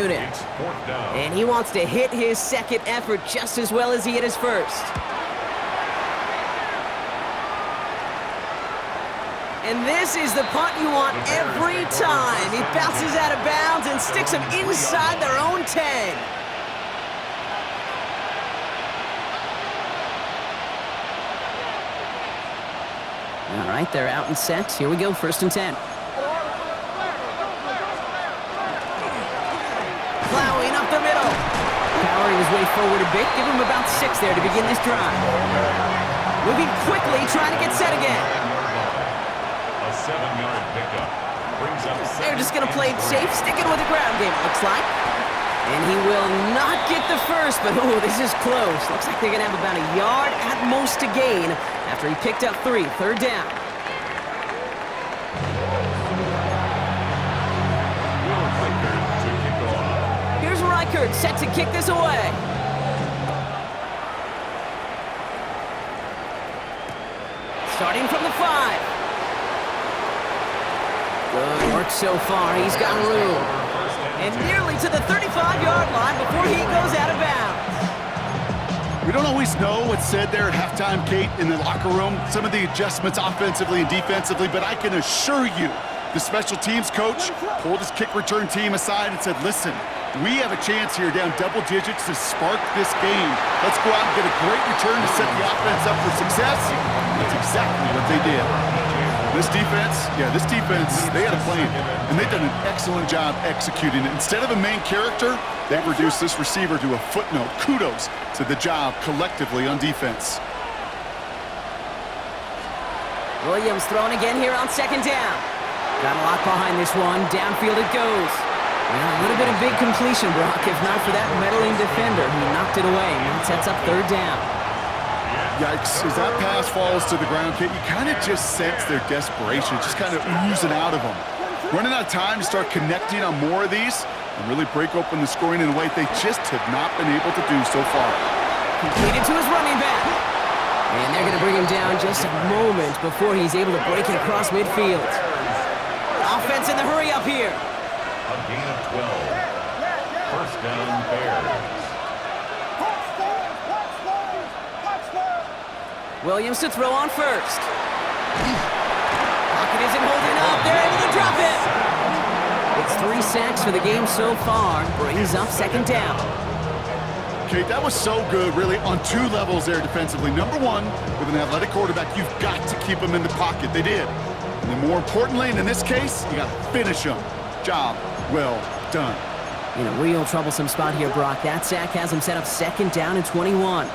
unit. And he wants to hit his second effort just as well as he hit his first. And this is the punt you want every time. He bounces out of bounds and sticks them inside their own 10. All right, they're out and set. Here we go, 1st and 10. Plowing up the middle. Powering his way forward a bit. Give him about 6 there to begin this drive. Moving quickly, trying to get set again. 7-yard pickup. Brings up They're just going to play it safe, sticking with the ground game, it looks like. And he will not get the first, but ooh, this is close. Looks like they're going to have about a yard at most to gain after he picked up 3, 3rd down. Here's Reichert set to kick this away. Starting from the 5. Good work so far. He's got room. And nearly to the 35-yard line before he goes out of bounds. We don't always know what's said there at halftime, Kate, in the locker room. Some of the adjustments offensively and defensively, but I can assure you the special teams coach pulled his kick return team aside and said, listen, we have a chance here down double digits to spark this game. Let's go out and get a great return to set the offense up for success. That's exactly what they did. This defense, they had a plan, and they've done an excellent job executing it. Instead of a main character, they've reduced this receiver to a footnote. Kudos to the job collectively on defense. Williams throwing again here on 2nd down. Got a lot behind this one. Downfield it goes. Well, a little bit of big completion, Brock. If not for that meddling defender, he knocked it away. And sets up 3rd down. Yikes, as that pass falls to the ground, Kate, you kind of just sense their desperation, just kind of oozing out of them. Running out of time to start connecting on more of these and really break open the scoring in a way they just have not been able to do so far. Completed to his running back. And they're going to bring him down just a moment before he's able to break it across midfield. Offense in the hurry up here. A gain of 12. 1st down, Bears. Williams to throw on 1st. Pocket isn't holding up. They're able to drop it. It's 3 sacks for the game so far. Brings up 2nd down. Kate, that was so good, really, on 2 levels there defensively. Number 1, with an athletic quarterback, you've got to keep him in the pocket. They did. And then more importantly, and in this case, you got to finish him. Job well done. In a real troublesome spot here, Brock. That sack has him set up 2nd down and 21.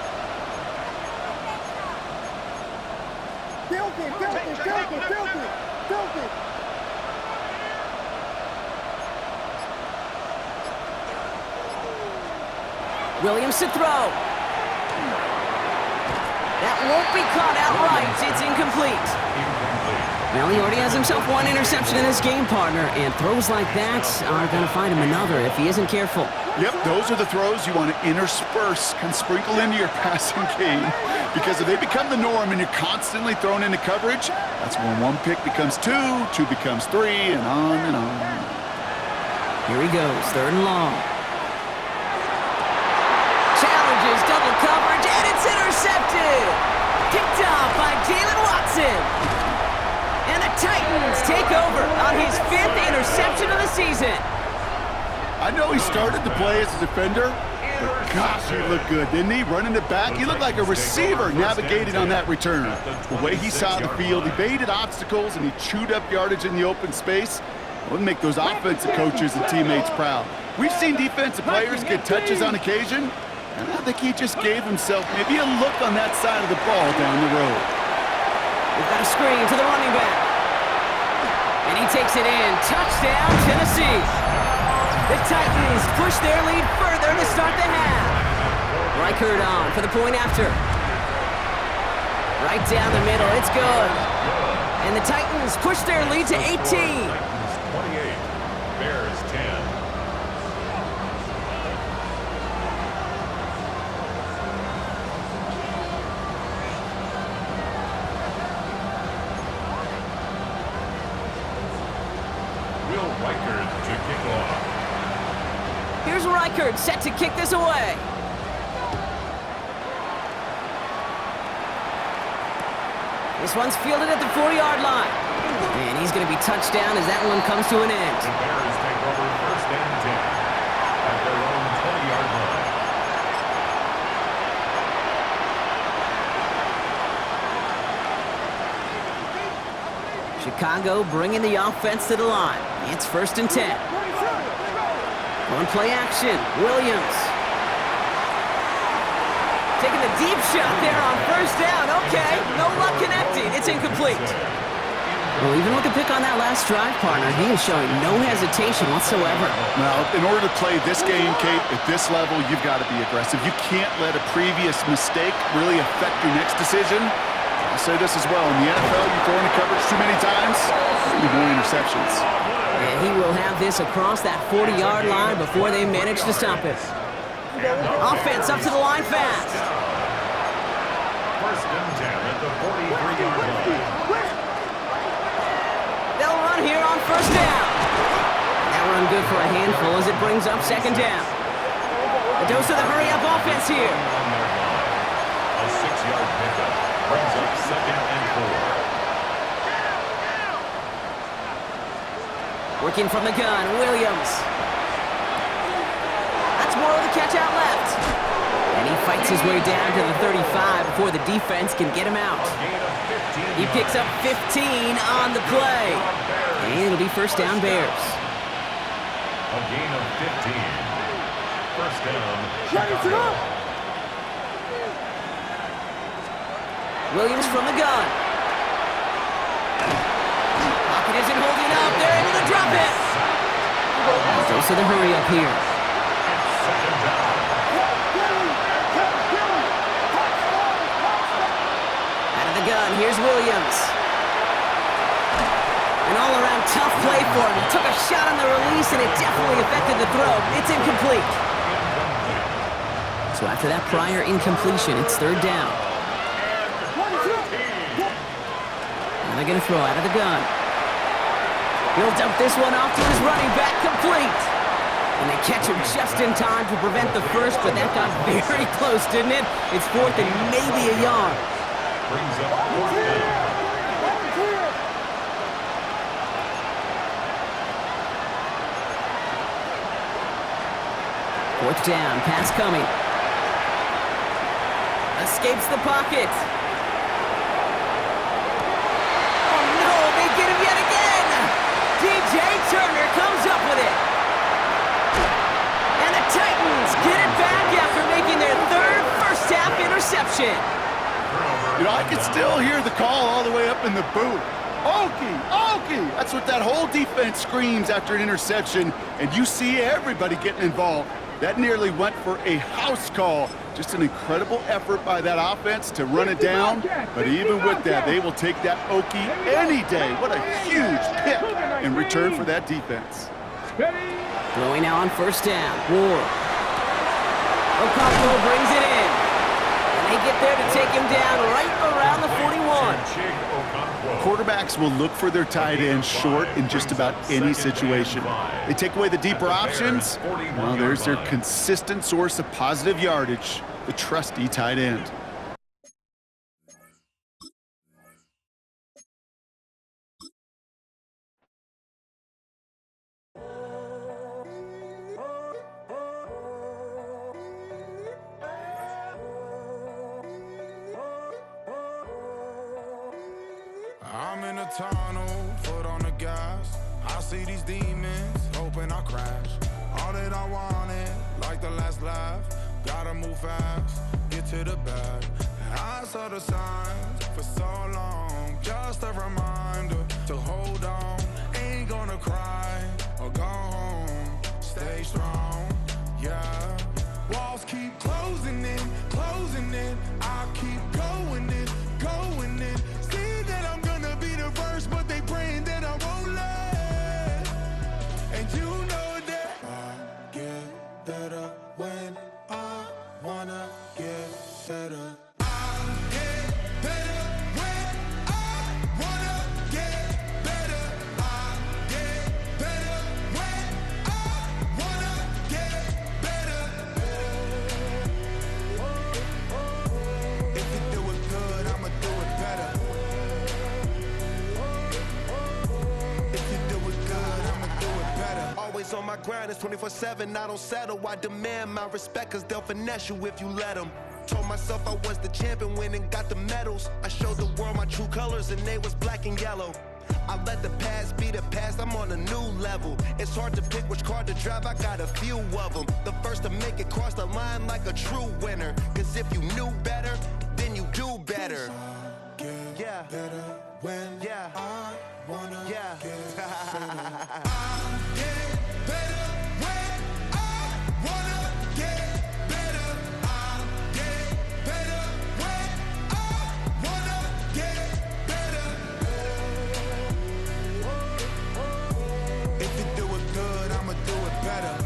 Williams to throw. That won't be caught outright. It's incomplete. Well, he already has himself 1 interception in his game, partner, and throws like that are going to find him another if he isn't careful. Yep, those are the throws you want to intersperse, can sprinkle into your passing game, because if they become the norm and you're constantly thrown into coverage, that's when 1 pick becomes 2, 2 becomes 3, and on and on. Here he goes, 3rd and long. Challenges double coverage, and it's intercepted. Picked off by Jalen Watson. And the Titans take over on his 5th interception of the season. I know he started the play as a defender, but gosh, he looked good, didn't he? Running it back, he looked like a receiver navigating on that return. The way he saw the field, he baited obstacles, and he chewed up yardage in the open space. It would make those offensive coaches and teammates proud. We've seen defensive players get touches on occasion, and I think he just gave himself maybe a look on that side of the ball down the road. We've got a screen to the running back. And he takes it in. Touchdown, Tennessee. The Titans push their lead further to start the half. Reichert on for the point after. Right down the middle. It's good. And the Titans push their lead to 18. 28. Bears 10. Reichert to kick off. Here's Reichert set to kick this away. This one's fielded at the 40-yard line. And he's going to be touched down as that one comes to an end. The Bears take over first and 10 at their own 20-yard line. Chicago bringing the offense to the line. It's first and 10. On play action, Williams. Taking the deep shot there on first down. Okay, no luck connecting. It's incomplete. Well, even with the pick on that last drive, partner, he is showing no hesitation whatsoever. Now, in order to play this game, Kate, at this level, you've got to be aggressive. You can't let a previous mistake really affect your next decision. I'll say this as well. In the NFL, you throw into coverage too many times, you more interceptions. And he will have this across that 40-yard line before they manage to stop it. Offense up to the line fast. First and 10 at the 43-yard line. They'll run here on first down. That run good for a handful as it brings up second down. A dose of the hurry-up offense here. A 6-yard pickup brings up second and 4. Working from the gun, Williams. That's more of the catch out left. And he fights his way down to the 35 before the defense can get him out. He picks up 15 on the play. And it'll be first down Bears. A gain of 15. First down, Chicago. Williams from the gun. Pocket isn't holding up. They're able to drop it. Dose of the hurry up here. Second down. Out of the gun, here's Williams. An all-around tough play for him. He took a shot on the release, and it definitely affected the throw. It's incomplete. So after that prior incompletion, it's third down. And they're going to throw out of the gun. He'll dump this one off to his running back, complete. And they catch him just in time to prevent the first, but that got very close, didn't it? It's fourth and maybe a yard. Brings up fourth down. Fourth down, pass coming. Escapes the pocket. Oh no, they get him yet again! DJ Turner comes up with it. And the Titans get it back after making their third first-half interception. You know, I can still hear the call all the way up in the booth. Okie, Okie! That's what that whole defense screams after an interception, and you see everybody getting involved. That nearly went for a house call. Just an incredible effort by that offense to run it down. But even with that, they will take that Okie any day. What a huge pick in return for that defense. Throwing now on first down. Ward. Okonkwo brings it in. And they get there to take him down right around the 41. Quarterbacks will look for their tight end short in just about any situation. They take away the deeper options. Well, there's their consistent source of positive yardage, the trusty tight end. I'm in a tunnel, foot on the gas. I see these demons, hoping I crash. All that I wanted, like the last laugh. Gotta move fast, get to the bag. I saw the signs for so long. Just a reminder to hold on. Ain't gonna cry or go home. Stay strong, yeah. Walls keep closing in, closing in. I keep going in, going in. See that I'm gonna be the first, but they praying that I won't let. And you know that I get better when I wanna get better. I get better when I wanna get better. I get better when I wanna get grind is 24/7. I don't settle. I demand my respect, cause they'll finesse you if you let them. Told myself I was the champion, went and got the medals. I showed the world my true colors and they was black and yellow. I let the past be the past, I'm on a new level. It's hard to pick which car to drive, I got a few of them. The first to make it cross the line like a true winner. Cause if you knew better, then you do better. Yeah. Better when yeah. I wanna yeah. Get better. I get better when I wanna get better. I get better when I wanna get better. If you do it good, I'ma do it better.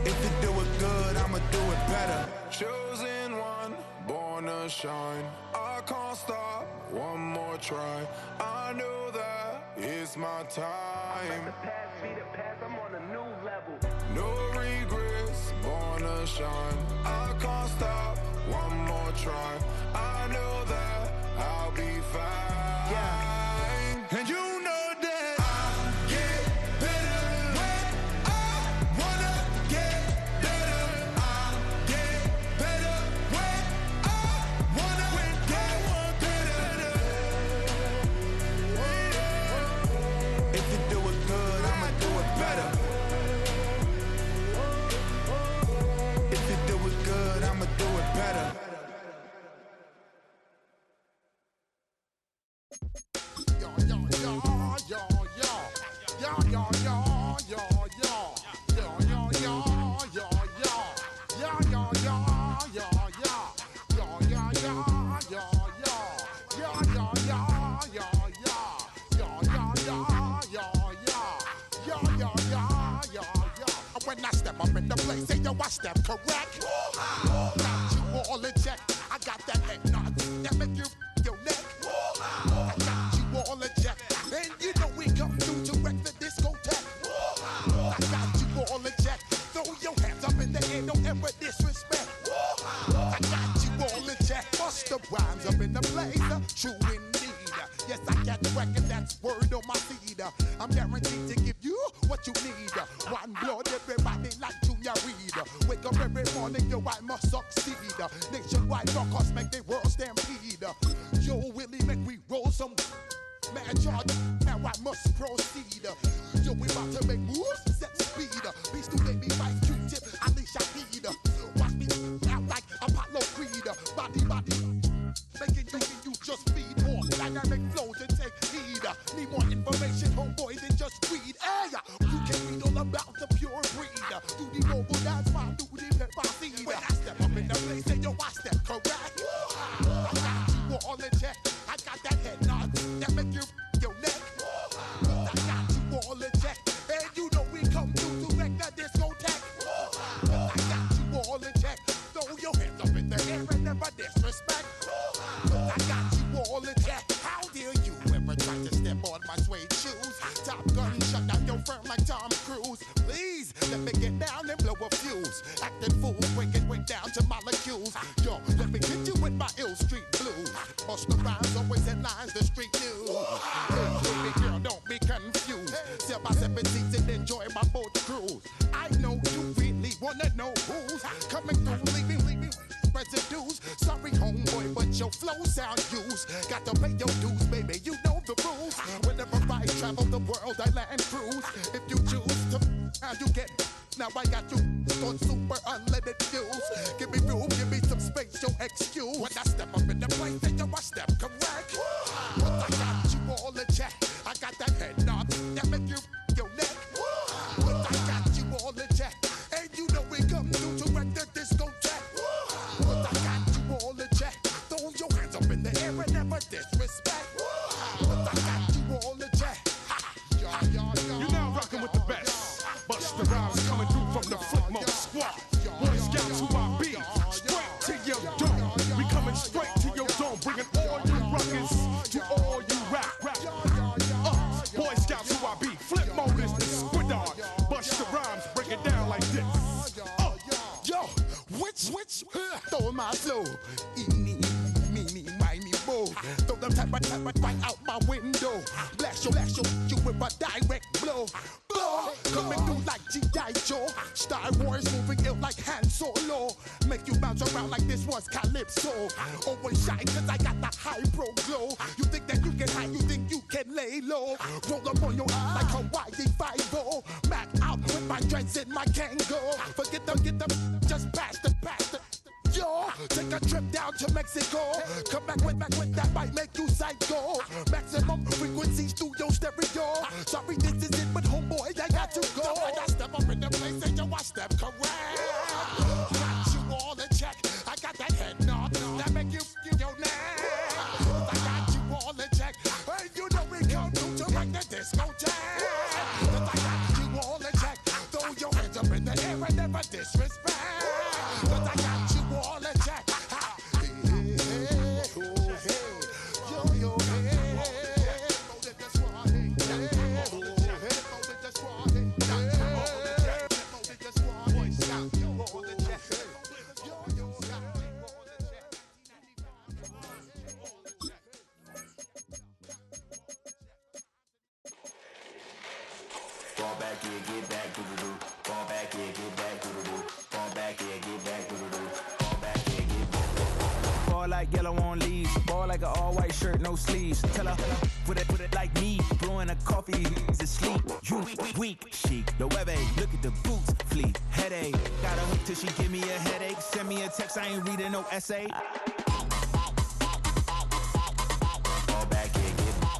If you do it good, I'ma do it better. Chosen one, born to shine. I can't stop, one more try. I know that it's my time. Let the past be the past, I'm on a new level. No regrets, born to shine. I can't stop, one more try. I know that I'll be fine. Yeah. And you know that I get better when I wanna get better. I get better when I wanna get better. If you do it good, I'ma do it better. If you do it good, I'ma do it better. When I step up in the place, say yo, I step correct. Got you all in check. I got that head nod that make you your neck. I got you all in check, and you know we come through to wreck the discotheque. I got you all in check. Throw your hands up in the air, don't ever disrespect. I got you all in check. Bust the rhymes up in the place, true indeed. Yes, I got the record, that's word on my feed. I'm guaranteed to give you what you need. One blood, everybody like Junior Reed. Wake up every morning, yo, I must succeed. Nationwide rockers make the world stampede. Yo, Willie, make we roll some mad charge. Now I must proceed. Yo, we about to make moves, set speed. Beats to make me right, Q-tip, Alicia Heed. Watch me out like Apollo Creed. Body, making you just feed more dynamic flows and take heed. Need more information, homeboy, than just read. Hey, you can read all about the pure breed. Do the mobile dance, my do the pepper seed. When I step up in the place, say yo, I step correct. I got you all in check. I got that head nod that make you your neck. I got you all in check, and you know we come through to wreck the discotheque. I got you all in check. Throw your hands up in the air and never disrespect. I got you all in check. How dare you ever try to step on my suede shoes? Top Gun shut down your firm like Tom Cruise. Please let me get down and blow a fuse. Acting fool, breaking way down to molecules. Yo, let me hit you with my ill street blues. Bust the rhymes, always headlines, the street news. Hey, baby girl, don't be confused. Step by 17 and enjoy my boat cruise. I know you really wanna know who's coming through, leaving residues. Sorry, homeboy, but your flow sound used. Got to pay your dues, baby, you know the rules. Whenever I travel the world, I land cruise. If you choose to, how you get. Now I got you on super unleaded fuels. Give me room, give me some space, your excuse. When I step up in the place, then I step correct. But I got you all in check. I got that head nod that make you your neck. But I got you all in check, and you know we come through to wreck the discotheque. But I got you all in check. Throw your hands up in the air and never disrespect. But I got you all in check. You're now rocking with the best. Bust the rhymes coming through from the Flipmode squad. Boy Scouts who I be. Straight to your dome. We coming straight to your dome. Bringing all you rockers to all you rap. Boy Scouts who I be. Flipmode is the squid dog. Bust the rhymes, break it down like this. Yo, which, stole my flow. Eeny, meeny, miny, mo. Throw them type right out my window. Blast you with a direct blow. Coming through like G.I. Joe. Star Wars moving ill like Han Solo. Make you bounce around like this was Calypso. Always shine cause I got the high pro glow. You think that you can hide, you think you can lay low. Roll up on your eye like Hawaii 5-0. Mac out with my dreads in my Kango. Forget them, get them, just pass the. Yo, take a trip down to Mexico. Come back with that might make you psycho. Maximum frequencies through your stereo. Sorry, this is it, but homeboy, I got to go. I step up in the place and yo, I step correct. Got you all in check. I got that head nod that make you your neck. I got you all in check. Hey, you know we come through to like the discotheque. I got you all in check. Throw your hands up in the air and never disrespect. I got you all in check. Fall back here, get back, doo-doo-doo. Fall back here, get back, doo-doo-doo. Fall back here, get back, doo-doo-doo. Fall back here, get back. Ball like yellow on leaves. Ball like an all-white shirt, no sleeves. Tell her, put it like me. Blowing a coffee, he's asleep. You weak, chic. The web look at the boots, fleet. Headache, got a hook till she give me a headache. Send me a text, I ain't reading no essay. Fall back here, get back.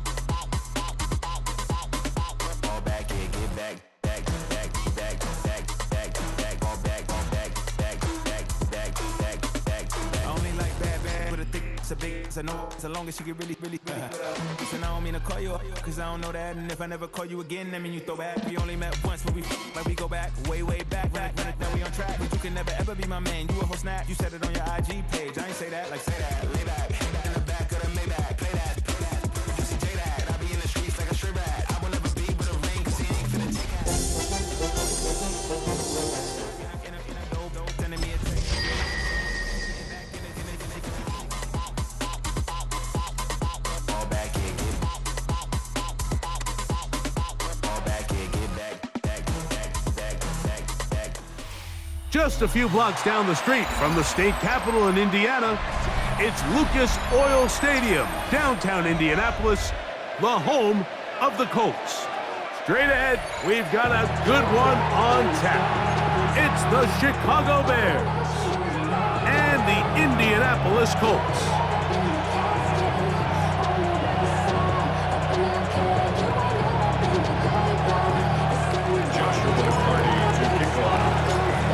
Fall back here, get back. Back. Fall back. I only like bad, with a thick, it's a big, it's a no, as long as she get really. Listen, I don't mean to call you up, cause I don't know that, and if I never call you again, that mean you throw back. We only met once, but we go back, way back, now we on track, but you can never ever be my man, you a whole snap, you said it on your IG page, I ain't say that, like say that, lay back, in the back of the Maybach, play that, you see J that, I be in the streets like a strip rat, I will never be with a ring, cause he ain't finna take that. In a dope, sending me a text. Just a few blocks down the street from the state capitol in Indiana, it's Lucas Oil Stadium, downtown Indianapolis, the home of the Colts. Straight ahead, we've got a good one on tap. It's the Chicago Bears and the Indianapolis Colts.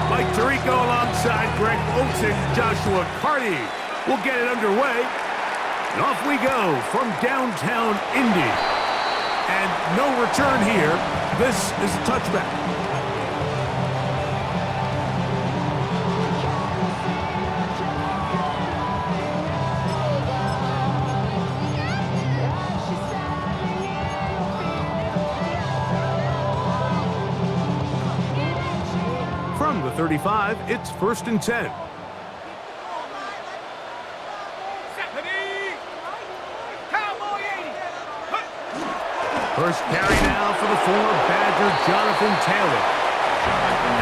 Mike Tirico alongside Greg Oates and Joshua Carty will get it underway. And off we go from downtown Indy. And no return here. This is a touchback. From the 35, it's 1st and 10. First carry now for the former Badger, Jonathan Taylor.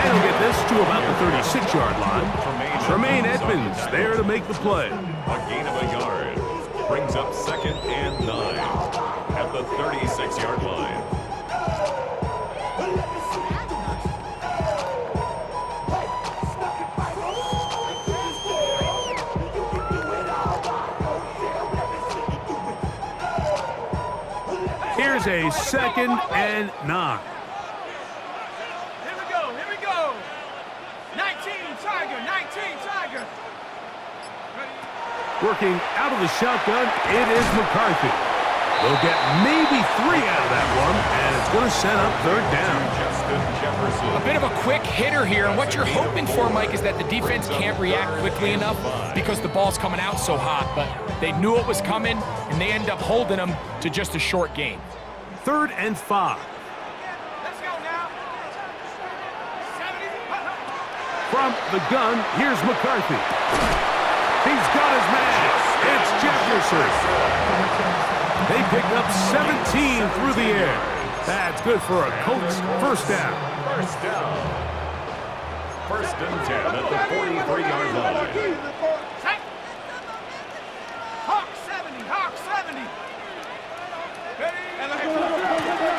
And he'll get this to about the 36-yard line. Tremaine Edmonds there to make the play. A gain of a yard. Brings up 2nd and 9 at the 36-yard line. Here's a 2nd and 9. Here we go. 19 Tiger. Working out of the shotgun, it is McCarthy. They'll get maybe 3 out of that one, and it's going to set up 3rd down. Justin Jefferson. A bit of a quick hitter here, and what you're hoping for, Mike, is that the defense can't react quickly enough because the ball's coming out so hot, but they knew it was coming, and they end up holding them to just a short gain. 3rd and 5. Let's go now. 70. From the gun, here's McCarthy. He's got his man. It's Jefferson. They pick up 17 through the air. That's good for a Colts first down. First down. First and 10 at the 43-yard line. Hawk 70, Hawk 70.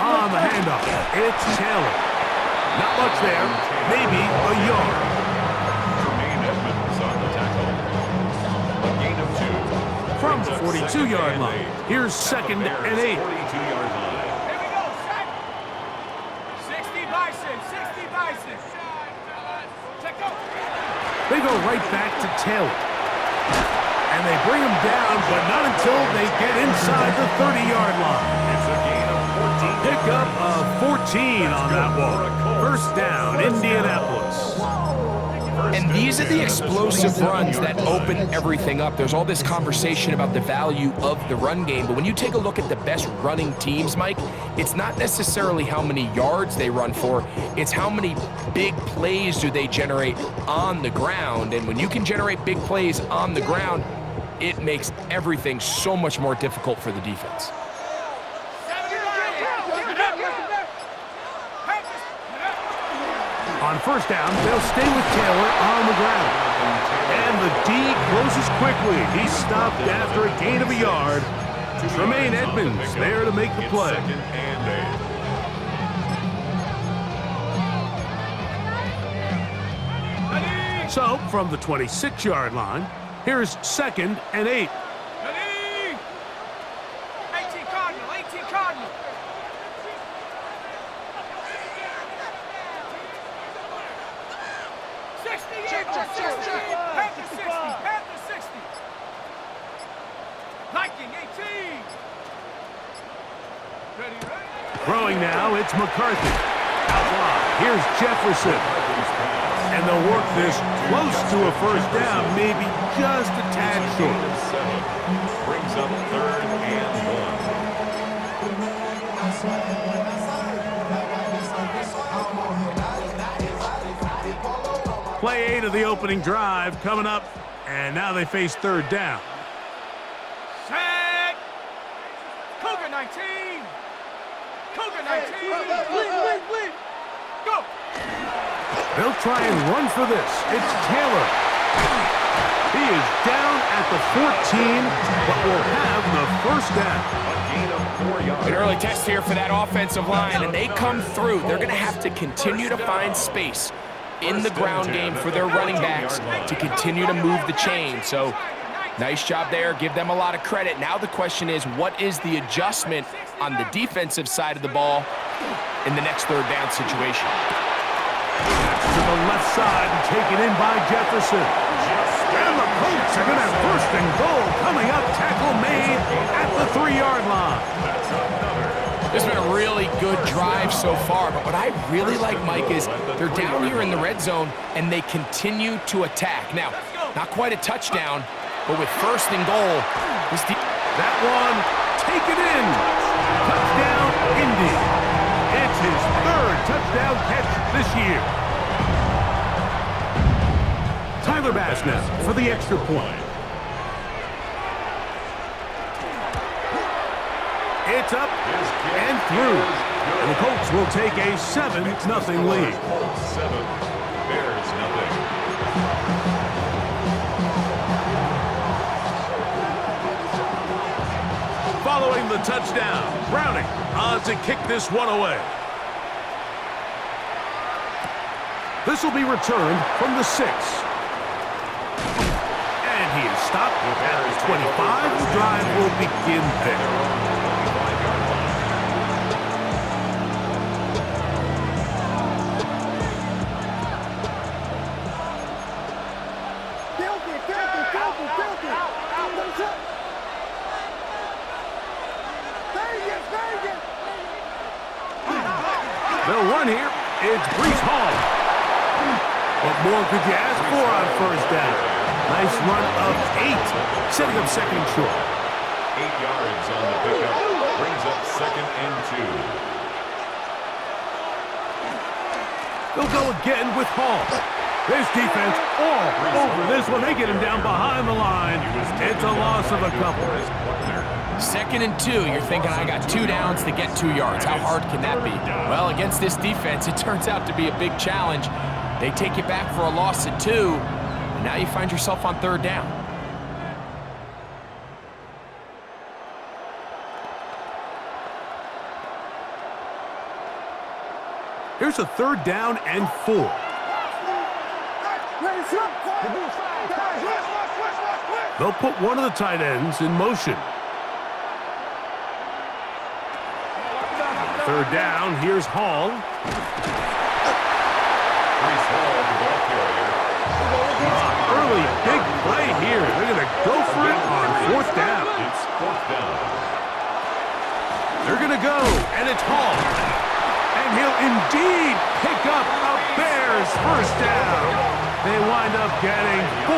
On the handoff, it's Taylor. Not much there, maybe a yard. Edmonds on the tackle. A gain of 2. From the 42-yard line, here's second and 8. 42-yard line. Here we go, set. 60 Bison, 60 Bison. Check out. They go right back to Taylor. And they bring him down, but not until they get inside the 30-yard line. It's a gain of 14. Pick up a 14 on that one. First down, Indianapolis. And these are the explosive runs that open everything up. There's all this conversation about the value of the run game, but when you take a look at the best running teams, Mike, it's not necessarily how many yards they run for, it's how many big plays do they generate on the ground. And when you can generate big plays on the ground, it makes everything so much more difficult for the defense. On first down, they'll stay with Taylor on the ground. And the D closes quickly. He's stopped after a gain of a yard. Tremaine Edmonds there to make the play. Second and 8. So, from the 26-yard line, here's second and 8. 18 Cardinal, 18 Cardinal. 60, Panther 60, Panther 60. Viking 18. Ready, ready. Throwing now, it's McCarthy. Out wide, here's Jefferson. And they'll work this close to a first down, maybe just a tad short. Brings up third and 1. Play 8 of the opening drive coming up, and now they face third down. Set. Cougar 19. Cougar 19. Bleed. Go. They'll try and run for this. It's Taylor. He is down at the 14, but will have the first down. A gain of 4 yards. An early test here for that offensive line, and they come through. They're going to have to continue to find space in the ground game for their running backs to continue to move the chain. So, nice job there. Give them a lot of credit. Now the question is, what is the adjustment on the defensive side of the ball in the next third down situation? To the left side and taken in by Jefferson. And the Colts are going to have first and goal coming up. Tackle made at the 3-yard line. This has been a really good drive so far, but what I really like, Mike, is they're down here in the red zone, and they continue to attack. Now, not quite a touchdown, but with first and goal, that one taken in. Touchdown, Indy. It's his third touchdown catch this year. Tyler Bass now for the extra point. It's up and through. And the Colts will take a 7-0 lead. 7, Bears nothing. Following the touchdown, Browning on to kick this one away. This will be returned from the 6. And he is stopped at the 25. The drive will begin there. They'll run here. It's Breece Hall. What more could you ask for on first down? Nice run of 8, setting up second and short. 8 yards on the pickup. Brings up second and 2. They'll go again with Hall. This defense all over this one. They get him down behind the line. It's a loss of a couple. 2nd and 2, you're thinking, I got 2 downs to get 2 yards. How hard can that be? Well, against this defense, it turns out to be a big challenge. They take you back for a loss at 2, and now you find yourself on 3rd down. Here's a 3rd down and 4. They'll put one of the tight ends in motion. 3rd down, here's Hall. Early big play here. They're going to go for it on 4th down. It's 4th down. They're going to go, and it's Hall. And he'll indeed pick up a Bears 1st down. They wind up getting 4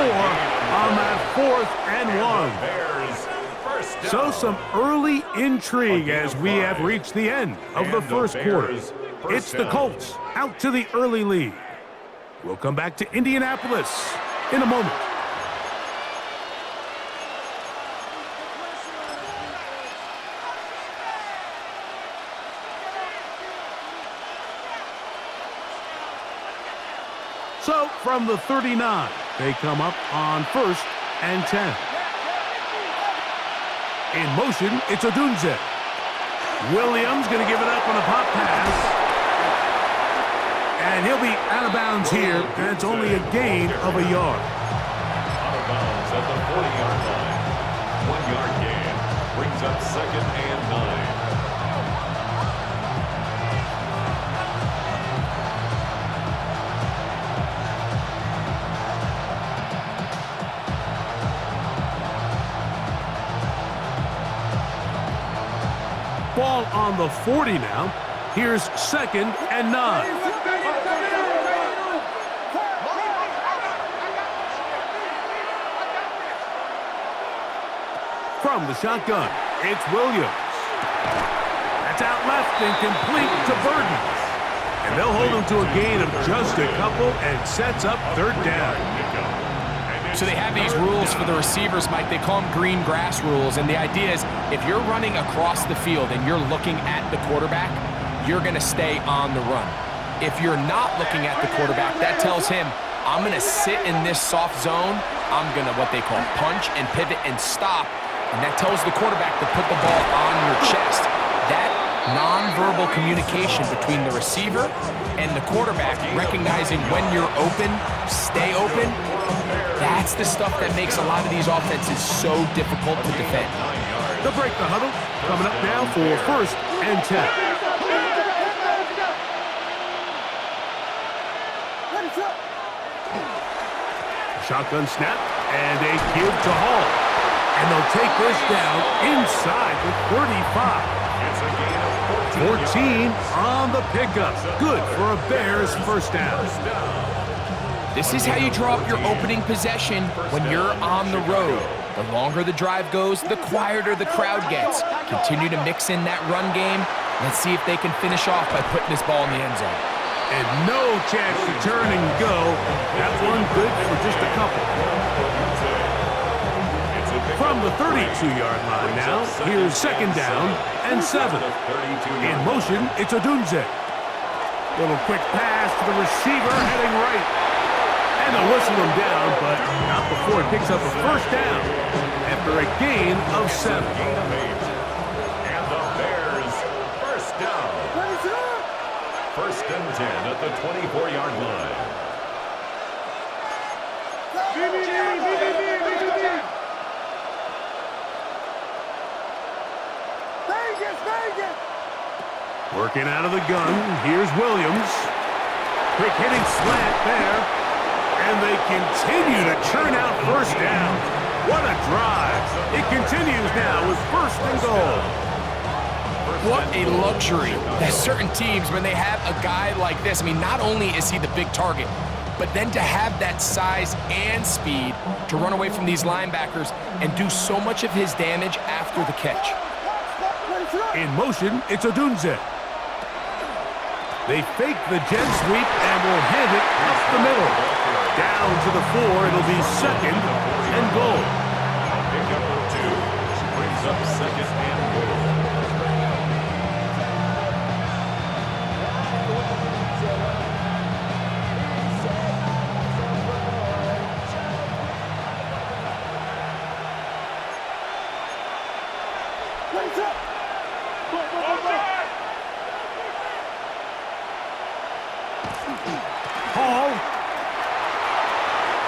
on that 4th and 1. So some early intrigue as we have reached the end of the first quarter. It's the Colts out to the early lead. We'll come back to Indianapolis in a moment. So from the 39, they come up on 1st and 10. In motion, it's Odunze. Williams going to give it up on a pop pass. And he'll be out of bounds here, and it's only a gain of a yard. Out of bounds at the 40-yard line. 1-yard gain brings up 2nd and 9. Ball on the 40 now. Here's 2nd and 9. From the shotgun, it's Williams. That's out left and complete to Burton. And they'll hold him to a gain of just a couple and sets up 3rd down. So they have these rules for the receivers, Mike. They call them green grass rules. And the idea is if you're running across the field and you're looking at the quarterback, you're going to stay on the run. If you're not looking at the quarterback, that tells him, I'm going to sit in this soft zone. I'm going to what they call punch and pivot and stop. And that tells the quarterback to put the ball on your chest. That nonverbal communication between the receiver and the quarterback, recognizing when you're open, stay open, that's the stuff that makes a lot of these offenses so difficult to defend. They'll break the huddle. Coming up now for 1st and 10. Shotgun snap and a give to Hall. And they'll take this down inside the 35. It's a gain of 14 on the pickup. Good for a Bears 1st down. This is how you draw up your opening possession when you're on the road. The longer the drive goes, the quieter the crowd gets. Continue to mix in that run game. Let's see if they can finish off by putting this ball in the end zone. And no chance to turn and go. That one good for just a couple. From the 32-yard line now, here's 2nd down and 7. In motion, it's Odunze. Little quick pass to the receiver heading right. And they'll whistle him down, but not before he picks up a 1st down after a gain of 7. And the Bears 1st down. 1st and 10 at the 24-yard line. Working out of the gun, here's Williams. Quick hitting slant there. And they continue to churn out 1st down. What a drive. It continues now with 1st and goal. What a luxury that certain teams, when they have a guy like this, I mean, not only is he the big target, but then to have that size and speed to run away from these linebackers and do so much of his damage after the catch. In motion, it's Odunze. They fake the jet sweep and will hand it up the middle. Down to the 4, it'll be second and goal. Pickup of 2 brings up second and goal. Hall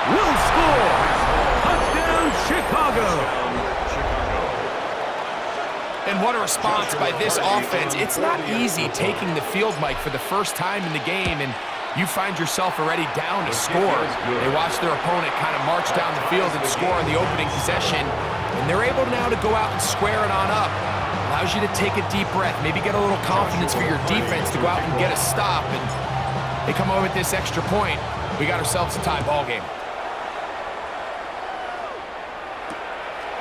will score. Touchdown, Chicago. And what a response by this offense. It's not easy taking the field, Mike, for the first time in the game, and you find yourself already down to score. They watch their opponent kind of march down the field and score on the opening possession, and they're able now to go out and square it on up. Allows you to take a deep breath, maybe get a little confidence for your defense to go out and get a stop, and they come over with this extra point. We got ourselves a tie ball game.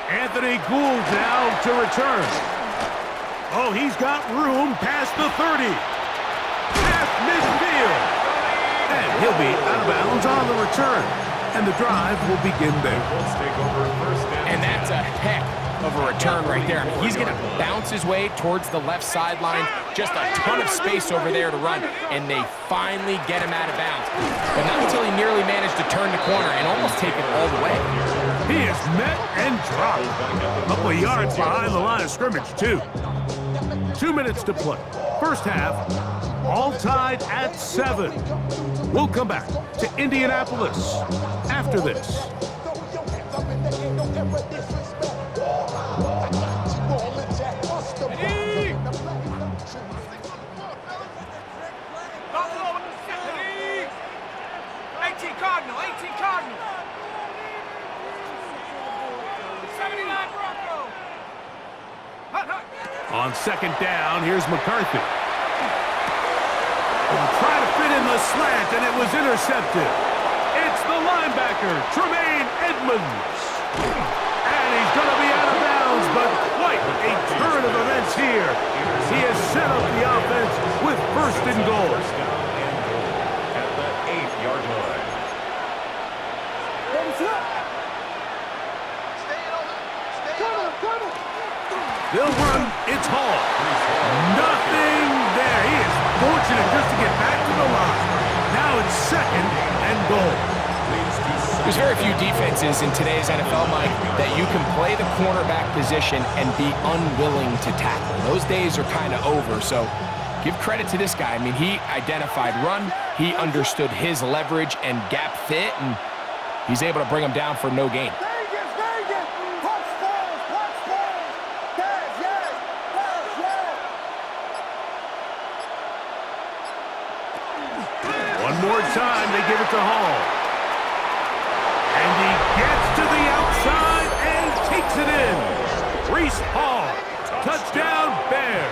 Anthony Gould now to return. Oh, he's got room past the 30. Past midfield. And he'll be out of bounds on the return. And the drive will begin there. And that's a heck of a return right there. I mean, he's going to bounce his way towards the left sideline. Just a ton of space over there to run. And they finally get him out of bounds. But not until he nearly managed to turn the corner and almost take it all the way. He is met and dropped. A couple of yards behind the line of scrimmage, too. 2 minutes to play. First half, all tied at 7. We'll come back to Indianapolis after this. On second down, here's McCarthy. Trying to fit in the slant, and it was intercepted. It's the linebacker, Tremaine Edmonds. And he's going to be out of bounds, but quite a turn of events here. He has set up the offense with first and goal. At the 8-yard line. They'll run. It's Hall. Nothing there. He is fortunate just to get back to the line. Now it's second and goal. There's very few defenses in today's NFL, Mike, that you can play the cornerback position and be unwilling to tackle. Those days are kind of over, so give credit to this guy. I mean, he identified run, he understood his leverage and gap fit, and he's able to bring him down for no gain. One more time, they give it to Hall. And he gets to the outside and takes it in. Reese Hall, touchdown Bears.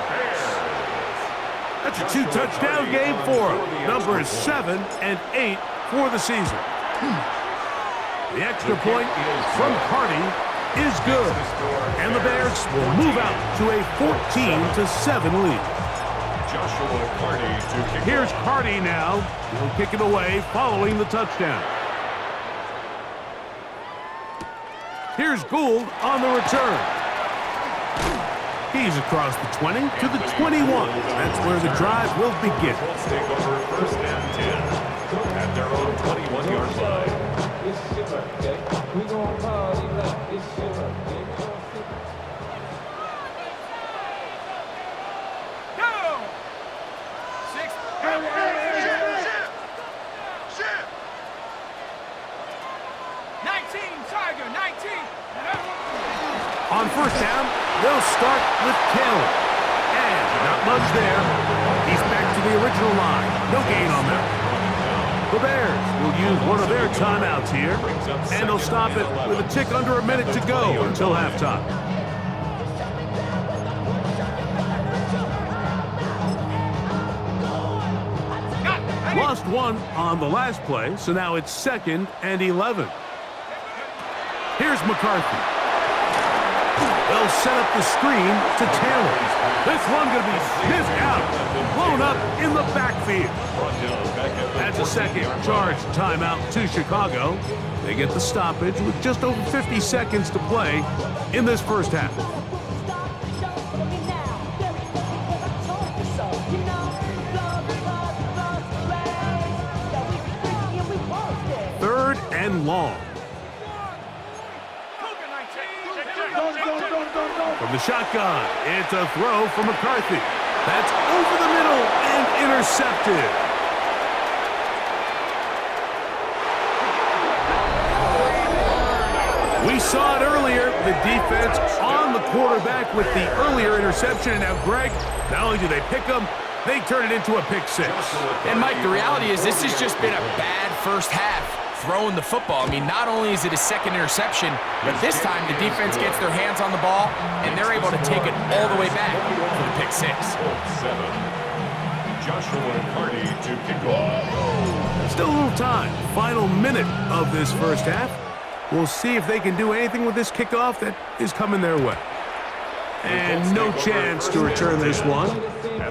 That's a 2-touchdown game for him. Numbers 7 and 8 for the season. The extra point from Carty is good. And the Bears will move out to a 14-7 lead. Here's Carty now. He'll kick it away following the touchdown. Here's Gould on the return. He's across the 20 to the 21. That's where the drive will begin. Colts take over first and 10 at their own 21-yard line. On first down, they'll start with Taylor. And not much there. He's back to the original line. No gain on that. The Bears will use one of their timeouts here. And they'll stop it with a tick under a minute to go until halftime. Lost one on the last play, so now it's 2nd and 11. Here's McCarthy. They'll set up the screen to Taylor. This one going to be sniffed out, blown up in the backfield. That's a second charge timeout to Chicago. They get the stoppage with just over 50 seconds to play in this first half. Third and long. From the shotgun, it's a throw from McCarthy. That's over the middle and intercepted. We saw it earlier, the defense on the quarterback with the earlier interception. And now, Greg, not only do they pick him, they turn it into a pick six. And, Mike, the reality is this has just been a bad first half throwing the football. I mean, not only is it a second interception, but this time the defense gets their hands on the ball, and they're able to take it all the way back for the pick six. Joshua Carty to kick off. Still a little time. Final minute of this first half. We'll see if they can do anything with this kickoff that is coming their way. And no chance to return this one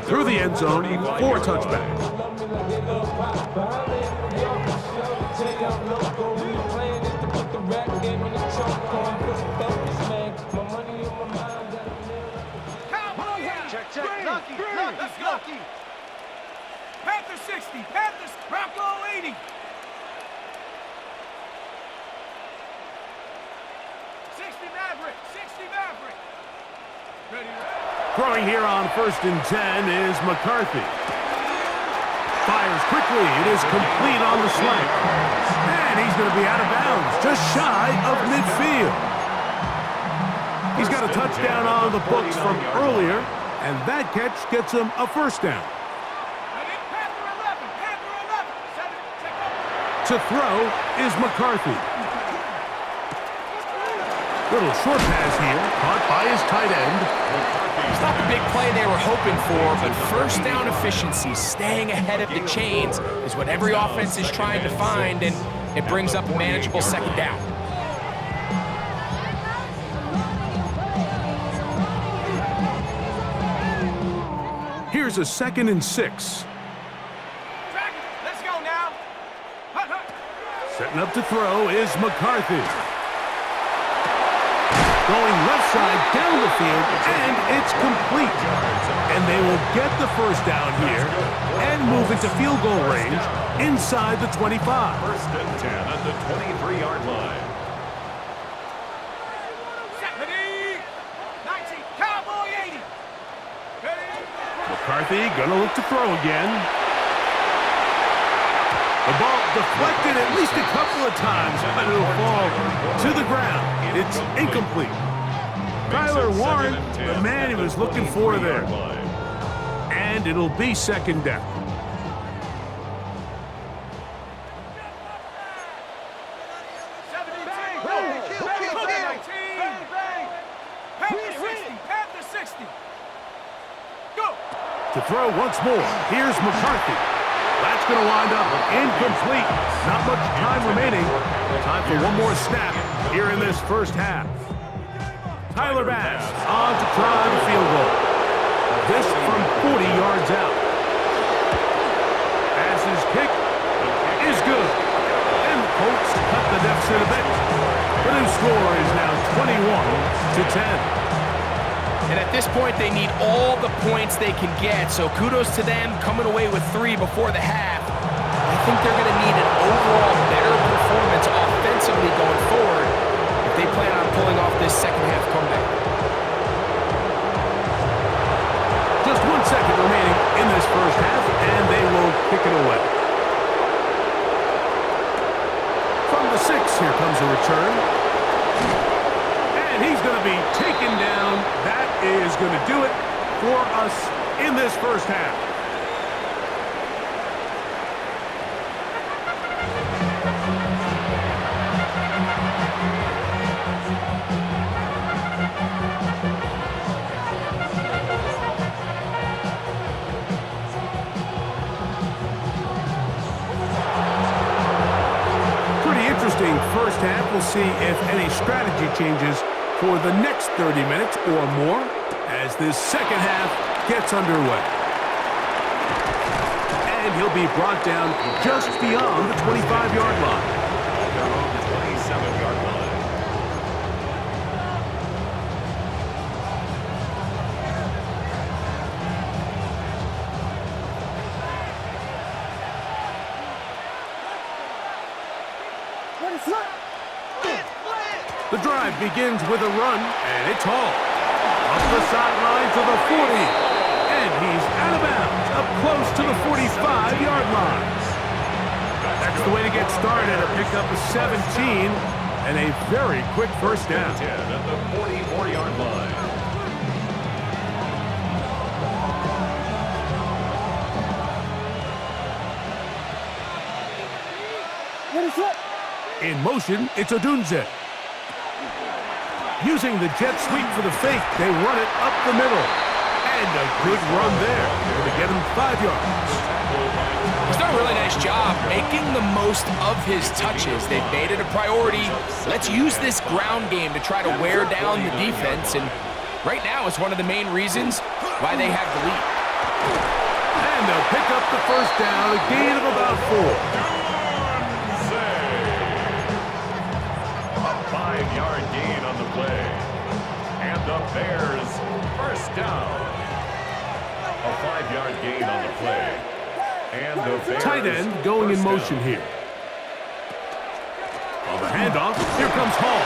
through the end zone for a touchback. Let's go. Panther 60, Panthers, Bronco 80. 60 Maverick, 60 Maverick. Ready. Throwing here on 1st and 10 is McCarthy. Fires quickly. It is complete on the slant. And he's going to be out of bounds, just shy of midfield. He's got a touchdown on the books from earlier, and that catch gets him a first down. To throw is McCarthy. Little short pass here, caught by his tight end. It's not the big play they were hoping for, but first down efficiency, staying ahead of the chains, is what every offense is trying to find, and it brings up a manageable second down. Here's a 2nd and 6. Let's go now. Setting up to throw is McCarthy. Going left side down the field, and it's complete. And they will get the first down here and move into field goal range inside the 25. 1st and 10 at the 23-yard line. 70, 90, Cowboy 80. McCarthy gonna look to throw again. The ball deflected at least a couple of times, but it'll fall to the ground. It's incomplete. Tyler Warren, the man he was looking for there. And it'll be 2nd down. Panther 60. Go. To throw once more, here's McCarthy. That's going to wind up incomplete. Not much time remaining. Time for one more snap here in this first half. Tyler Bass on to try the field goal. This from 40 yards out. Bass's kick is good. And the Colts cut the deficit a bit. The new score is now 21-10. And at this point, they need all the points they can get, so kudos to them coming away with 3 before the half. I think they're going to need an overall better performance offensively going forward if they plan on pulling off this second half comeback. Just 1 second remaining in this first half, and they will kick it away. From the 6, here comes a return. And he's going to be taken down. That is going to do it for us in this first half. Pretty interesting first half. We'll see if any strategy changes for the next 30 minutes or more as this second half gets underway. And he'll be brought down just beyond the 25-yard line. Their own 27-yard line. The drive begins with a run, and it's Hall. Up the sideline to the 40. And he's out of bounds, up close to the 45-yard line. That's the way to get started, a pickup of 17, and a very quick first down. 10 at the 44-yard line. In motion, it's Odunze. Using the jet sweep for the fake, they run it up the middle. And a good run there to get him 5 yards. He's done a really nice job making the most of his touches. They've made it a priority. Let's use this ground game to try to wear down the defense. And right now, it's one of the main reasons why they have the lead. And they'll pick up the first down, a gain of about 4. 5-yard gain on the play. And the Bears first down. A 5-yard gain on the play. And the Bears Tight end going in motion here. On the handoff, here comes Hall.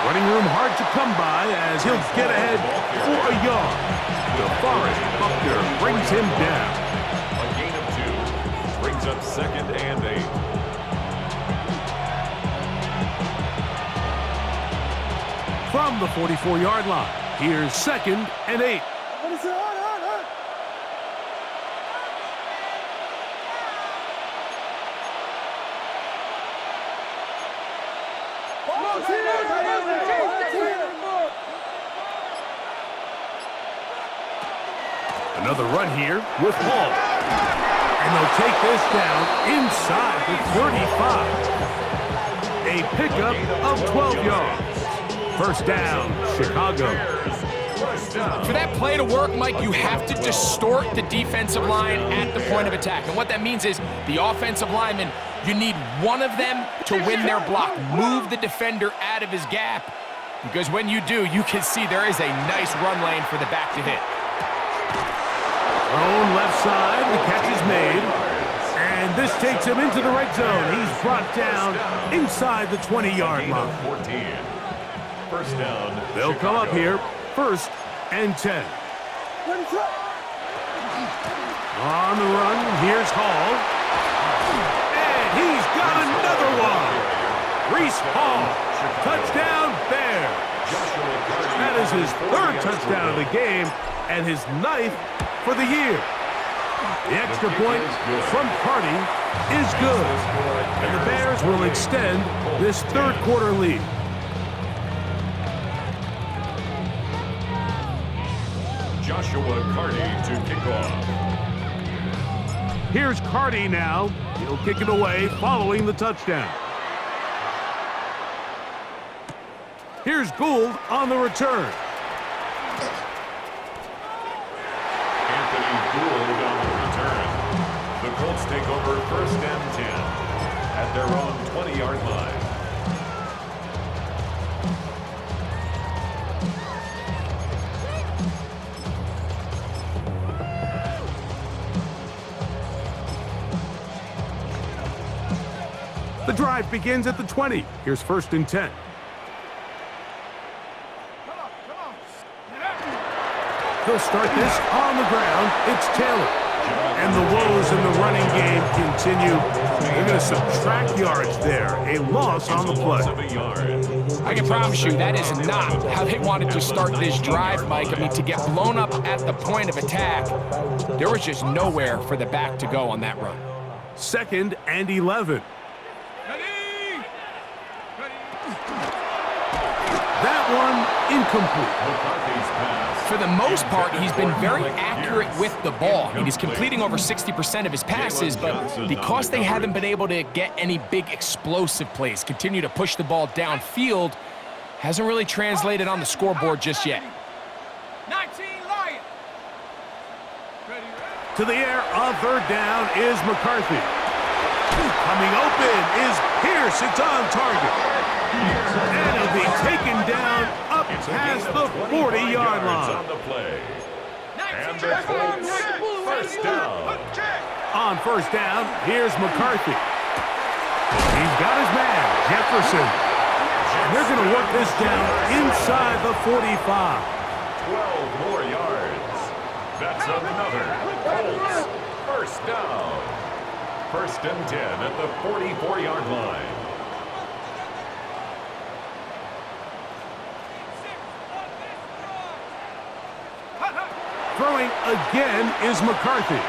Running room hard to come by as he'll get ahead for a yard. DeForest Buckner brings him down. A gain of 2. Brings up 2nd and 8. From the 44-yard line, here's 2nd and 8. Another run here with Hall. And they'll take this down inside the 35. A pickup of 12 yards. First down, Chicago. For that play to work, Mike, you have to distort the defensive line at the point of attack. And what that means is the offensive lineman, you need one of them to win their block. Move the defender out of his gap. Because when you do, you can see there is a nice run lane for the back to hit. Thrown left side, the catch is made. And this takes him into the red zone. He's brought down inside the 20-yard line. 14. First down. They'll come up here, 1st and 10. On the run, here's Hall. And he's got another one. Reese Hall, touchdown Bears. That is his 3rd touchdown of the game and his 9th for the year. The extra point from Carty is good. And the Bears will extend this 3rd quarter lead. Joshua Carty to kick off. Here's Carty now. He'll kick it away following the touchdown. Here's Gould on the return. Anthony Gould on the return. The Colts take over 1st and 10 at their own 20-yard line. The drive begins at the 20. Here's 1st and 10. He'll start this on the ground. It's Taylor. And the woes in the running game continue. They're going to subtract yards there. A loss on the play. I can promise you that is not how they wanted to start this drive, Mike. I mean, to get blown up at the point of attack, there was just nowhere for the back to go on that run. 2nd and 11. That one incomplete. For the most part, he's been very accurate with the ball. I mean, he's completing over 60% of his passes, but because they haven't been able to get any big explosive plays, continue to push the ball downfield, Hasn't really translated on the scoreboard just yet. 19 Lion. To the air on third down is McCarthy. Coming open is Pierce. It's on target. And it'll be taken down up past the 40-yard line. On the play. And the Colts, first down. On first down, here's McCarthy. He's got his man, Jefferson. And they're going to work this down inside the 45. 12 more yards. That's another Colts first down. First and 10 at the 44-yard line. Throwing again is McCarthy.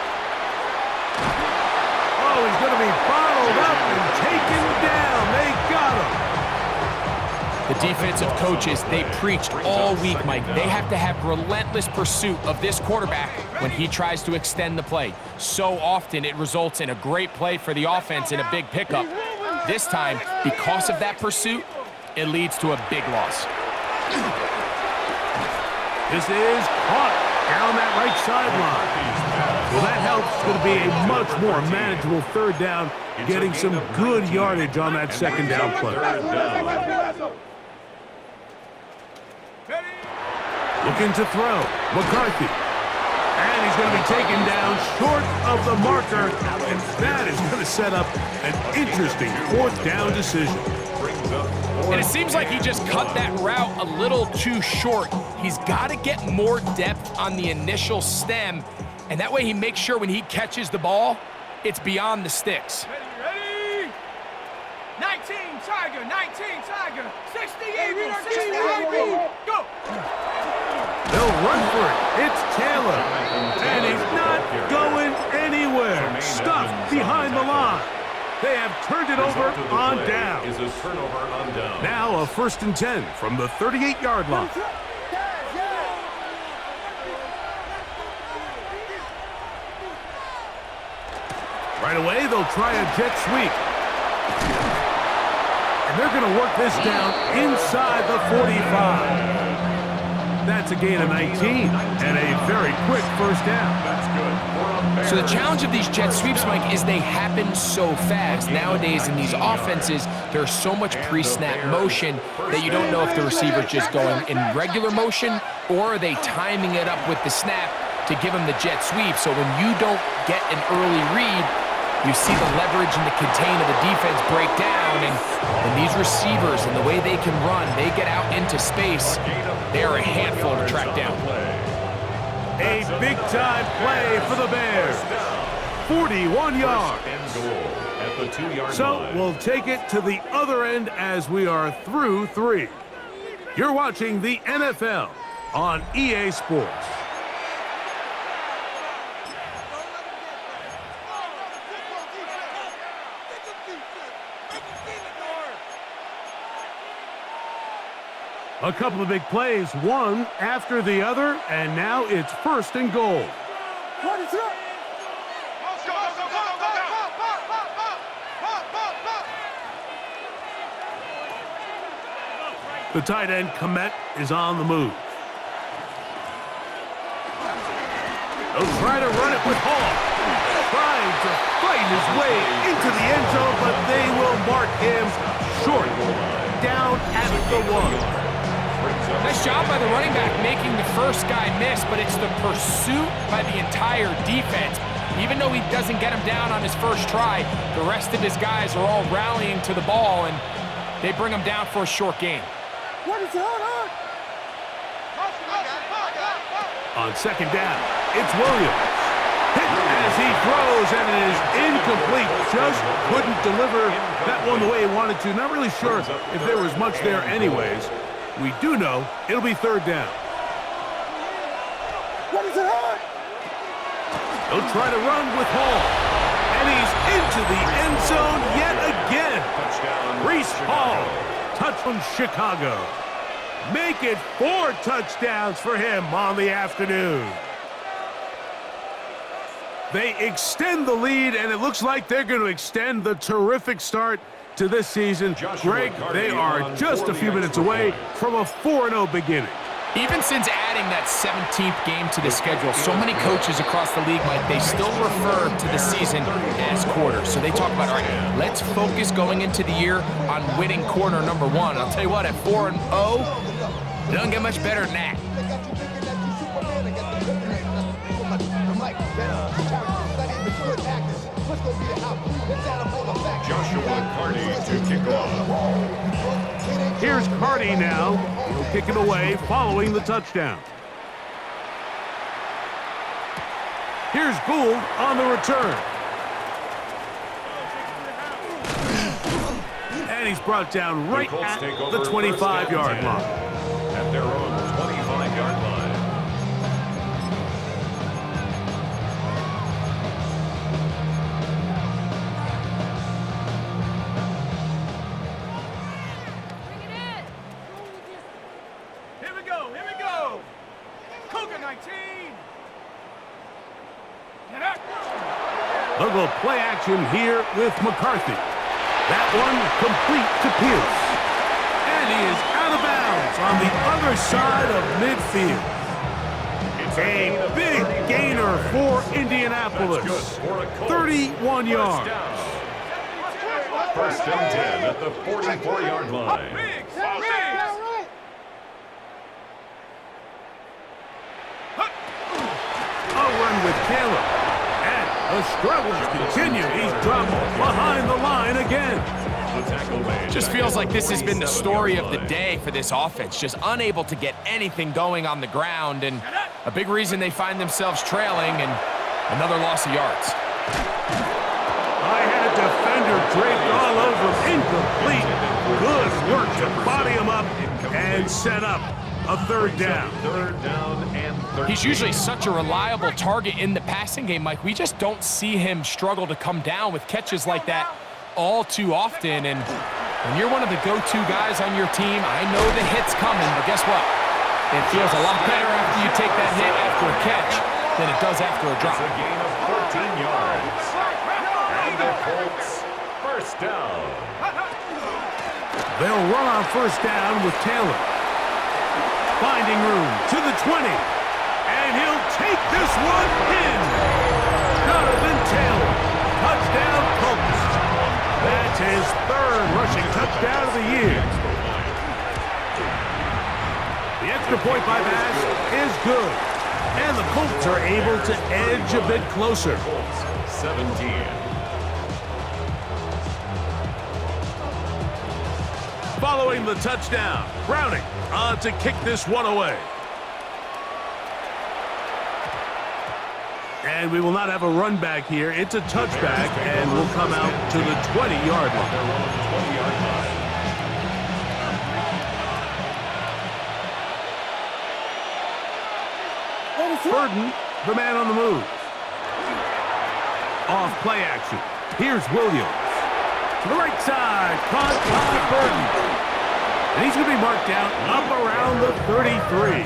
Oh, he's going to be bottled up and taken down. They got him. The defensive coaches, they preached all week, Mike. They have to have relentless pursuit of this quarterback when he tries to extend the play. So often it results in a great play for the offense and a big pickup. This time, because of that pursuit, it leads to a big loss. This is caught down that right sideline. Well, that helps. It's going to be a much more manageable third down, getting some good yardage on that second down play. Looking to throw. McCarthy. And he's going to be taken down short of the marker. And that is going to set up an interesting fourth down decision. And it seems like he just cut that route a little too short. He's got to get more depth on the initial stem, and that way he makes sure when he catches the ball, it's beyond the sticks. Ready? 19 Tiger, 19 Tiger, 60 Eagle, 60 Eagle, go! They'll run for it. It's Taylor. And he's not going anywhere. Stuffed behind the line. They have turned it over on down. Is a turnover on down. Now a first and 10 from the 38-yard line. Right away, they'll try a jet sweep. And they're going to work this down inside the 45. That's a gain of 19 and a very quick first down. That's good. So the challenge of these jet sweeps, Mike, is they happen so fast. Nowadays in these offenses, there's so much pre-snap motion that you don't know if the receiver's just going in regular motion or are they timing it up with the snap to give them the jet sweep. So when you don't get an early read, you see the leverage and the contain of the defense break down, and these receivers and the way they can run, they get out into space. They are a handful to track down. A big-time play for the Bears. 41 yards. At the 2-yard So line. we'll take it to the other end as we are through 3. You're watching the NFL on EA Sports. A couple of big plays, one after the other, and now it's first and goal. The tight end, Komet, is on the move. They'll try to run it with Hall. Trying to fight his way into the end zone, but they will mark him short. Down at the 1. Nice job by the running back making the first guy miss, but it's the pursuit by the entire defense. Even though he doesn't get him down on his first try, the rest of his guys are all rallying to the ball, and they bring him down for a short gain. On second down, it's Williams. Hit as he throws, and it is incomplete. Just couldn't deliver that one the way he wanted to. Not really sure if there was much there anyways. We do know it'll be third down. They'll try to run with Hall. And he's into the end zone yet again. Breece Hall, touchdown Chicago. Make it 4 touchdowns for him on the afternoon. They extend the lead, and it looks like they're going to extend the terrific start to this season, Greg, they are just a few minutes away from a 4-0 beginning. Even since adding that 17th game to the schedule, so many coaches across the league, Mike, they still refer to the season as quarters. So they talk about, all right, let's focus going into the year on winning quarter number 1. I'll tell you what, at 4-0, it doesn't get much better than that. Joshua Carney to kick off. Here's Carney now. He'll kick it away following the touchdown. Here's Gould on the return. And he's brought down right at the 25-yard line. At their own 25-yard line. They'll go play action here with McCarthy. That one complete to Pierce. And he is out of bounds on the other side of midfield. A big gainer for Indianapolis. 31 yards. First and 10 at the 44-yard line. A run with Caleb. The struggles continue. He's dropped behind the line again. Just feels like this has been the story of the day for this offense. Just unable to get anything going on the ground, and a big reason they find themselves trailing, and another loss of yards. I had a defender draped all over him. Incomplete. Good work to body him up and set up a third down. Third down and 13. He's usually such a reliable target in the passing game, Mike. We just don't see him struggle to come down with catches like that all too often. And when you're one of the go-to guys on your team, I know the hit's coming, but guess what? It feels a lot better after you take that hit after a catch than it does after a drop. It's a gain of 14 yards. And the Colts first down. They'll run on first down with Taylor. Finding room to the 20. And he'll take this one in. Jonathan Taylor. Touchdown, Colts. That's his third rushing touchdown of the year. The extra point by Bass is good. And the Colts are able to edge a bit closer. 17. Following the touchdown, Browning on to kick this one away. And we will not have a run back here. It's a touchback, and we'll come out to the 20-yard line. Burden, the man on the move. Off play action. Here's Williams. To the right side, caught by Burden. And he's going to be marked down up around the 33.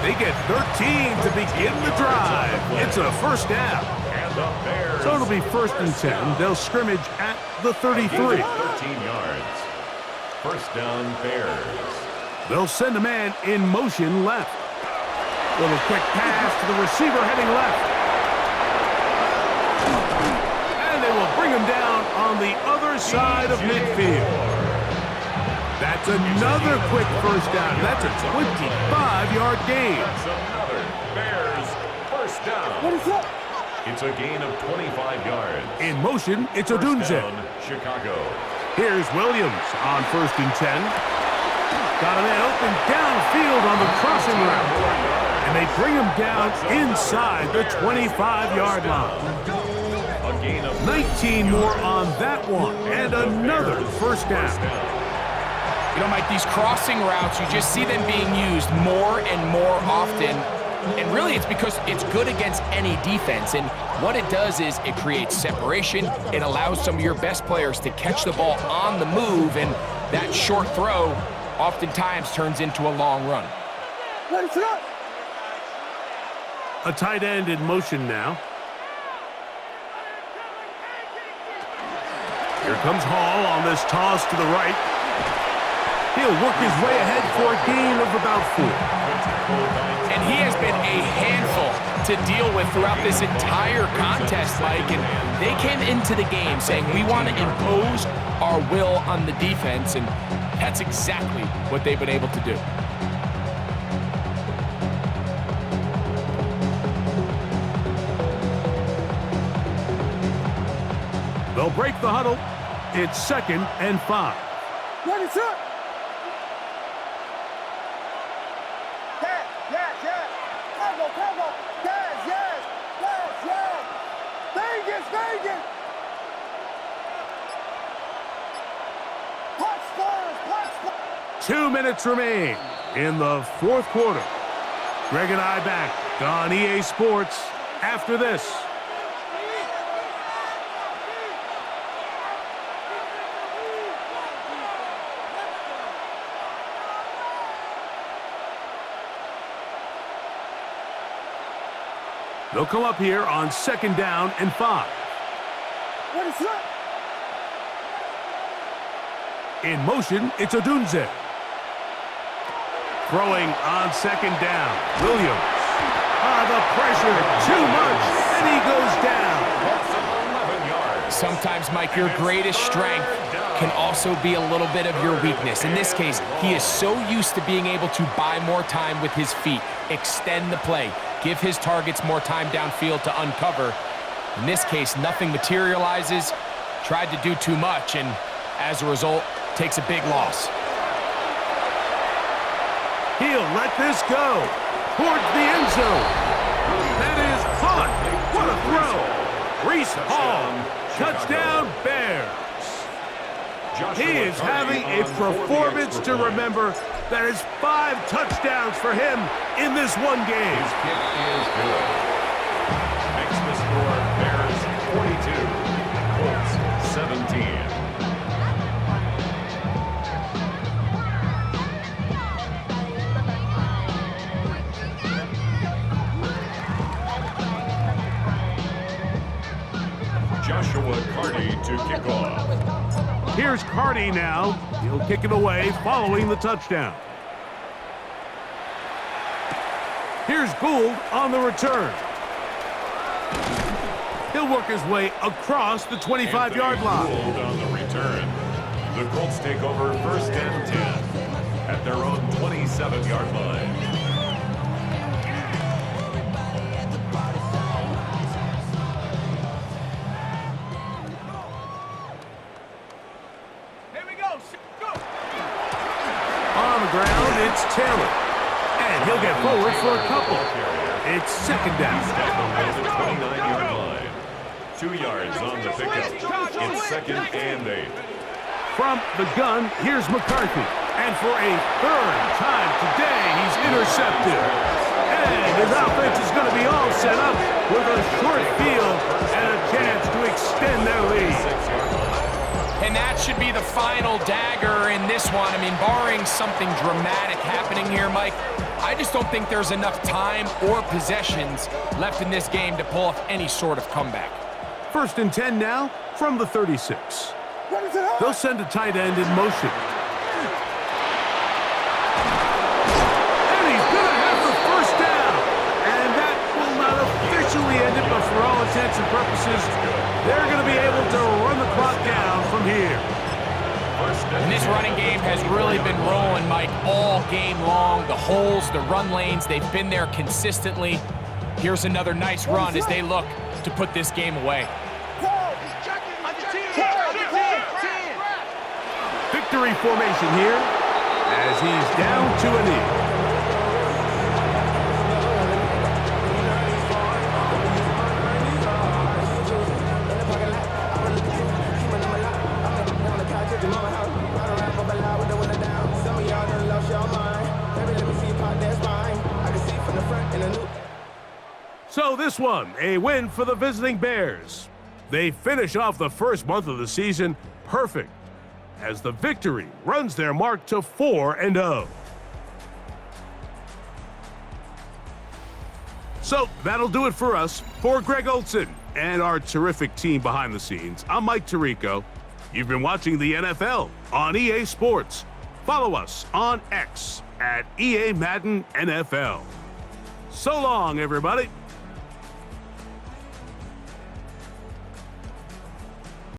They get 13 to begin the drive. It's a first down. So it'll be first and 10. They'll scrimmage at the 33. 13 yards. First down, Bears. They'll send a man in motion left. Little quick pass to the receiver heading left. And they will bring him down on the other side of midfield. That's another quick first down. That's a 25-yard gain. That's another Bears first down. It's a gain of 25 yards. In motion, it's Odunze. Chicago. Here's Williams on first and 10. Got a man open downfield on the crossing route. And they bring him down inside the 25-yard line. A gain of 19 more on that one. And another first down. You know, Mike, these crossing routes, you just see them being used more and more often. And really, it's because it's good against any defense. And what it does is it creates separation. It allows some of your best players to catch the ball on the move. And that short throw oftentimes turns into a long run. A tight end in motion now. Here comes Hall on this toss to the right. He'll work his way ahead for a gain of about 4. And he has been a handful to deal with throughout this entire contest, Mike. And they came into the game saying, we want to impose our will on the defense, and that's exactly what they've been able to do. They'll break the huddle. It's 2nd and 5. Ready, set. Vegas. 2 minutes remain in the 4th quarter. Greg and I back on EA Sports after this. They'll come up here on 2nd down and 5. In motion, it's Odunze. Throwing on 2nd down. Williams. The pressure, too much, and he goes down. Sometimes, Mike, your greatest strength can also be a little bit of your weakness. In this case, he is so used to being able to buy more time with his feet, extend the play, give his targets more time downfield to uncover. In this case, nothing materializes, tried to do too much, and as a result, takes a big loss. He'll let this go towards the end zone. That is caught. What a throw. Breece Hall, touchdown Bears. He is having a performance to remember. That is 5 touchdowns for him in this one game. His kick is good. Makes the score Bears 42, Colts 17. Joshua Carty to kick off. Here's Carty now. He'll kick it away following the touchdown. Here's Gould on the return. He'll work his way across the 25-yard line. Gould on the return. The Colts take over 1st and 10 at their own 27-yard line. On the ground, it's Taylor. And he'll get forward for a couple. It's 2nd down. Step at the 29-yard line. 2 yards on the pickup. It's 2nd and 8. From the gun, here's McCarthy. And for a 3rd time today, he's intercepted. And his offense is going to be all set up with a short field and a chance to extend their lead. And that should be the final dagger in this one. I mean, barring something dramatic happening here, Mike, I just don't think there's enough time or possessions left in this game to pull off any sort of comeback. 1st and 10 now from the 36. They'll send a tight end in motion. And he's going to have the 1st down. And that will not officially end it, but for all intents and purposes, they're going to be able to run the clock down from here. And this running game has really been rolling, Mike, all game long. The holes, the run lanes, they've been there consistently. Here's another nice run as they look to put this game away. Victory formation here as he's down to a knee. So this one, a win for the visiting Bears. They finish off the first month of the season perfect as the victory runs their mark to 4-0. So that'll do it for us. For Greg Olson and our terrific team behind the scenes, I'm Mike Tirico. You've been watching the NFL on EA Sports. Follow us on X at EA Madden NFL. So long, everybody.